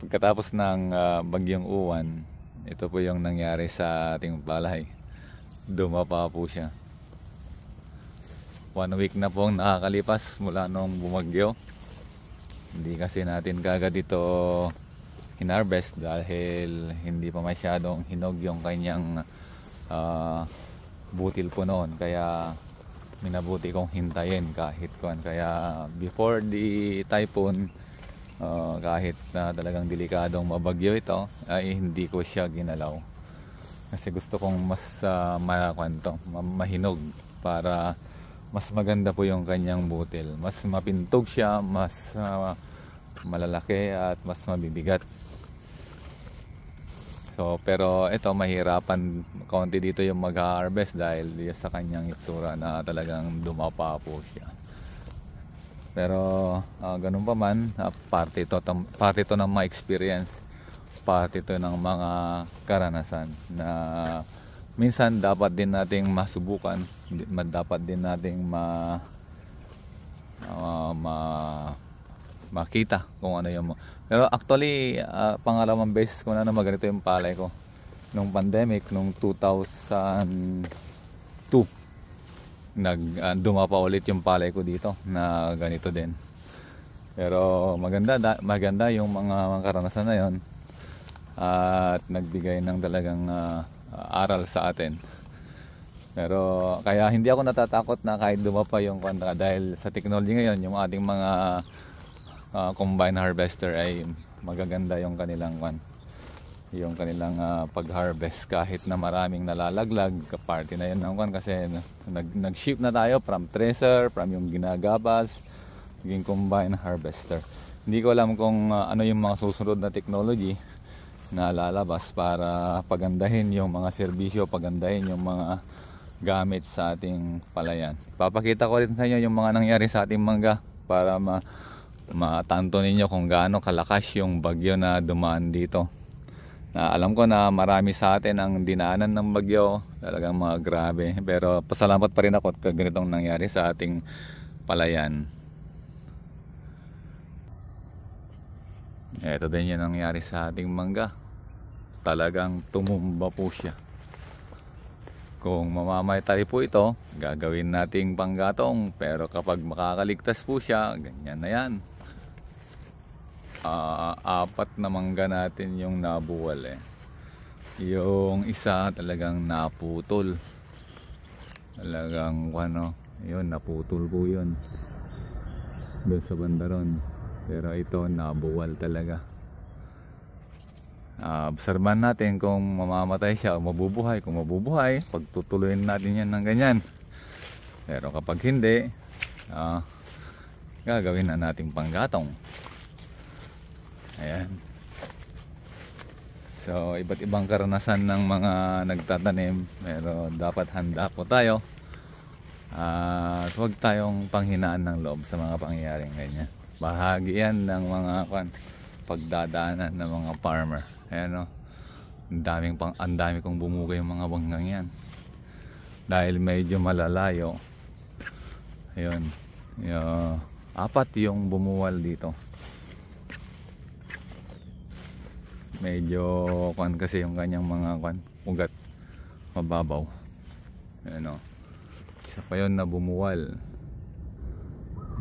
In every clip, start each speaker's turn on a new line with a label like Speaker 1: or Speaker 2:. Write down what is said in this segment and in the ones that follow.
Speaker 1: Pagkatapos ng bagyong uwan, ito po yung nangyari sa ating palay. Dumapa po siya. 1 week na pong nakakalipas mula nung bumagyo. Hindi kasi natin kagad ito hinarvest dahil hindi pa masyadong hinog yung kanyang butil po noon. Kaya minabuti kong hintayin kahit kuwan. Kaya before the typhoon, kahit na talagang delikadong mabagyo ito, ay hindi ko siya ginalaw kasi gusto kong mas mahinog para mas maganda po yung kanyang butil, mas mapintog siya, mas malalaki at mas mabibigat. So pero ito mahirapan konti dito yung mag-harvest dahil sa kanyang itsura na talagang dumapa po siya. Pero ganun pa man, parte ito ng mga experience, parte ito ng mga karanasan na minsan dapat din nating masubukan, dapat din nating makita kung ano yung. Pero actually, pangalawang beses ko na maganito yung palay ko. Nung pandemic, nung 2002, dumapa ulit yung palay ko dito na ganito din. Pero maganda yung mga karanasan na yon at nagbigay ng talagang aral sa atin. Pero kaya hindi ako natatakot na kahit dumapa yung kanta dahil sa technology ngayon, yung ating mga combine harvester ay magaganda yung kanilang pag-harvest kahit na maraming nalalaglag. Party na yun ng kasi nag-ship na tayo from thresher, from yung ginagabas, naging combine harvester. Hindi ko alam kung ano yung mga susunod na technology na lalabas para pagandahin yung mga serbisyo, pagandahin yung mga gamit sa ating palayan. Papakita ko rin sa inyo yung mga nangyari sa ating mangga para matanto ninyo kung gaano kalakas yung bagyo na dumaan dito. Na alam ko na marami sa atin ang dinaanan ng bagyo, talagang mga grabe, pero pasalamat pa rin ako at ganitong nangyari sa ating palayan. Ito din yung nangyari sa ating mangga, talagang tumumba po siya. Kung mamamatay po ito, gagawin nating panggatong, pero kapag makakaligtas po siya, ganyan na yan. 4 na mangga natin yung nabuwal yung isa talagang naputol, talagang yun, naputol po yun doon sa bandaron, pero ito nabuwal talaga. Obserban natin kung mamamatay siya o mabubuhay. Kung mabubuhay, pagtutuloyin natin yan ng ganyan, pero kapag hindi, gagawin na nating panggatong. Ayan. So iba't ibang karanasan ng mga nagtatanim, pero dapat handa po tayo at huwag tayong panghinaan ng loob sa mga pangyayaring ganyan. Bahagi yan ng mga pagdadaanan ng mga farmer. Ayan, ang dami kong bumugay yung mga banggang yan dahil medyo malalayo. Ayun, 4 yung bumuwal dito. Medyo kasi yung kanyang mga ugat mababaw. Ayan, isa pa yun na bumuwal.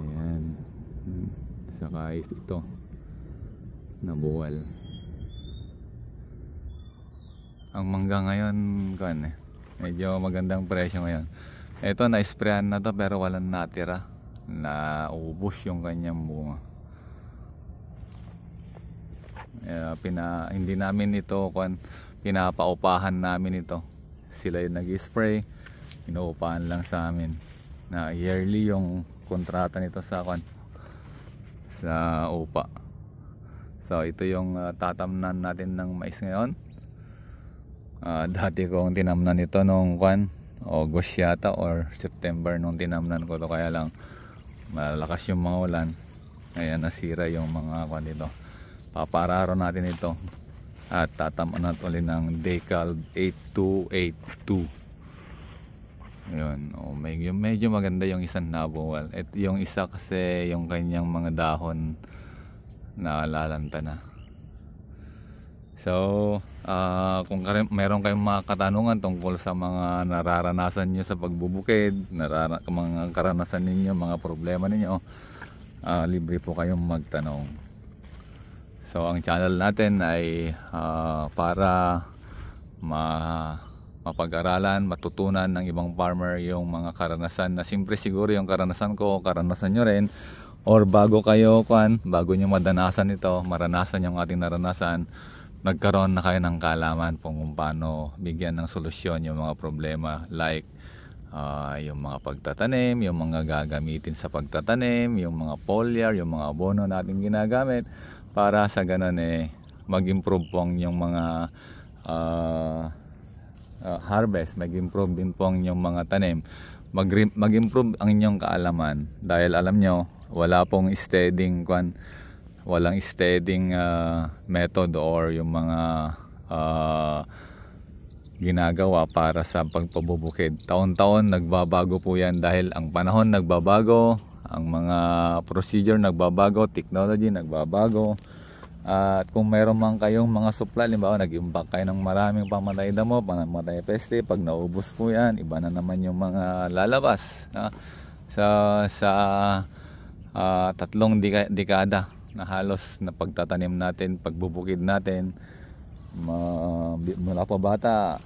Speaker 1: Ayan, saka ito nabuwal. Ang mangga ngayon medyo magandang presyo ngayon. Ito na-sprayan na to pero walang natira, na ubos yung kanyang bunga. Hindi namin ito pinapaupahan namin ito. Sila yung nag-spray, inuupahan lang sa amin na yearly yung kontrata nito sa upa. So ito yung tatamnan natin ng mais ngayon. Dati kong tinamnan ito nung August yata or September nung tinamnan ko to, kaya lang malakas yung mga ulan, kaya nasira yung mga dito. Papararo natin ito at tatamaan natin ulit ng Decal 8282. Yun, medyo maganda yung isang nabuwal. Yung isa kasi yung kanyang mga dahon na lalanta na. So, kung meron kayong mga katanungan tungkol sa mga nararanasan niyo sa pagbubukid, mga karanasan ninyo, mga problema ninyo, libre po kayong magtanong. So, ang channel natin ay para mapag-aralan, matutunan ng ibang farmer yung mga karanasan na siyempre siguro yung karanasan ko, karanasan nyo rin, or bago nyo maranasan yung ating naranasan, nagkaroon na kayo ng kaalaman kung paano bigyan ng solusyon yung mga problema, like yung mga pagtatanim, yung mga gagamitin sa pagtatanim, yung mga foliar, yung mga abono natin ginagamit, para sa ganun mag-improve po ang yung mga harvest, mag-improve din po ang inyong mga tanim, mag-improve ang inyong kaalaman, dahil alam nyo walang steadying method or yung mga ginagawa para sa pagpabubukid. Taon-taon nagbabago po yan dahil ang panahon nagbabago, ang mga procedure nagbabago, technology nagbabago. At kung mayroon man kayong mga supply, limbawa nag-imbak kayo ng maraming pamatay damo, pamatay peste, pag naubos po yan, iba na naman yung mga lalabas sa 3 dekada na halos na pagtatanim natin, pagbubukid natin. Mula pa bata,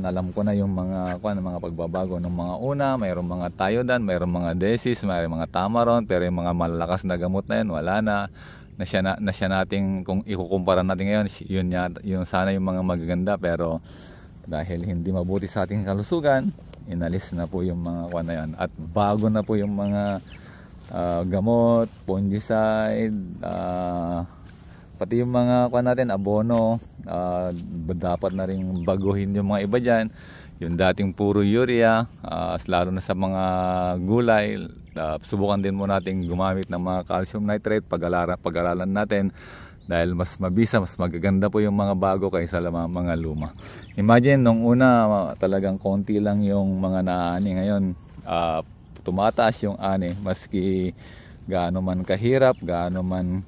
Speaker 1: alam ko na yung mga pagbabago ng mga una. Mayroong mga Thiodan, mayroong mga Desis, mayroong mga Tamaron, pero yung mga malalakas na gamot na yun, wala na siya natin. Kung ikukumpara natin ngayon, yun sana yung mga magaganda, pero dahil hindi mabuti sa ating kalusugan, inalis na po yung mga na yan, at bago na po yung mga gamot, fungicide, pati yung mga natin, abono, dapat na rin baguhin yung mga iba dyan. Yung dating puro urea, lalo na sa mga gulay, subukan din mo natin gumamit ng mga calcium nitrate, pag-aralan natin, dahil mas mabisa, mas magaganda po yung mga bago kaysa mga luma. Imagine nung una talagang konti lang yung mga naani, ngayon tumataas yung ani, maski gaano man kahirap, gaano man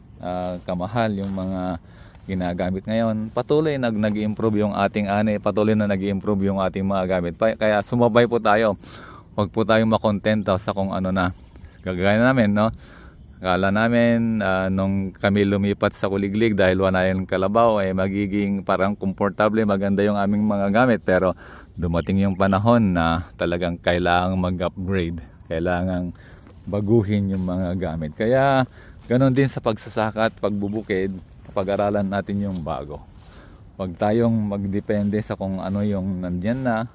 Speaker 1: kamahal yung mga ginagamit ngayon, patuloy nag-improve yung ating ani, patuloy na nag-improve yung ating mga gamit. Kaya sumabay po tayo, huwag po tayong makontento sa kung ano na gagawin namin, no? Akala namin nung kami lumipat sa Kuliglig, dahil wala yung kalabaw, magiging parang komportable, maganda yung aming mga gamit, pero dumating yung panahon na talagang kailangang mag-upgrade, kailangang baguhin yung mga gamit. Kaya ganon din sa pagsasaka at pagbubukid, pag-aralan natin yung bago. Huwag tayong magdepende sa kung ano yung nandyan na,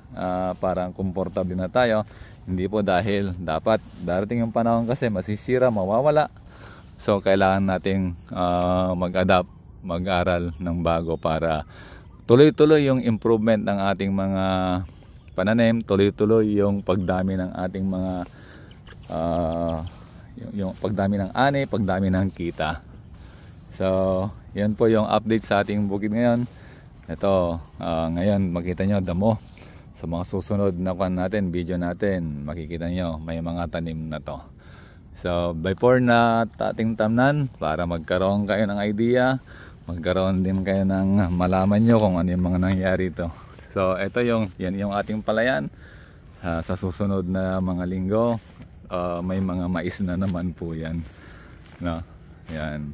Speaker 1: parang komportable na tayo. Hindi po, dahil dapat darating yung panahon kasi masisira, mawawala. So kailangan nating mag-adapt, mag-aral ng bago para tuloy-tuloy yung improvement ng ating mga pananim, tuloy-tuloy yung pagdami ng ating mga yung pagdami ng ani, pagdami ng kita. So yan po yung update sa ating bukid ngayon. Ito, ngayon makita nyo damo. Sa mga susunod na video natin, makikita nyo may mga tanim na to. So before na ating tamnan, para magkaroon kayo ng idea, magkaroon din kayo ng malaman nyo kung ano yung mga nangyari ito. So ito yan yung ating palayan. Sa susunod na mga linggo, may mga mais na naman po yan, no? Yan,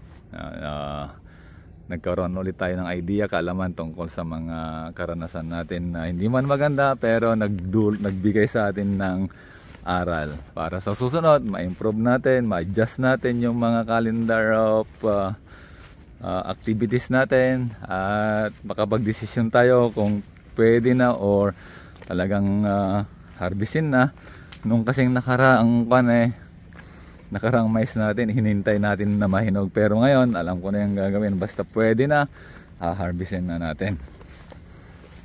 Speaker 1: nagkaroon ulit tayo ng idea, kaalaman tungkol sa mga karanasan natin na hindi man maganda, pero nagbigay sa atin ng aral para sa susunod ma-improve natin, ma-adjust natin yung mga calendar of activities natin, at makapag-desisyon tayo kung pwede na or talagang harvestin na. Nung kasing nakaraang mais natin, hinintay natin na mahinog, pero ngayon alam ko na yung gagawin, basta pwede na, harvestin na natin.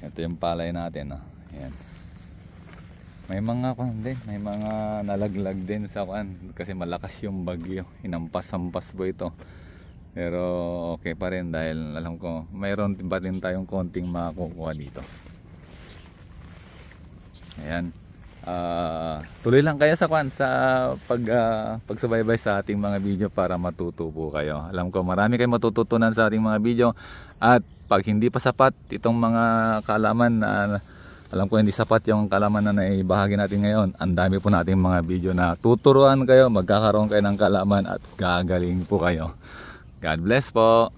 Speaker 1: Ito yung palay natin, Ayan. May mga may mga nalaglag din sa kasi malakas yung bagyo, hinampas-hampas po ito, pero okay pa rin dahil alam ko mayroon pa din tayong konting makukuha dito. Ayan. Tuloy lang kayo sa pagsubaybay sa ating mga video para matuto po kayo. Alam ko marami kayong matututunan sa ating mga video, at pag hindi pa sapat itong mga kaalaman na alam ko hindi sapat yung kaalaman na naibahagi natin ngayon, ang dami po nating mga video na tuturuan kayo, magkakaroon kayo ng kaalaman at gagaling po kayo. God bless po.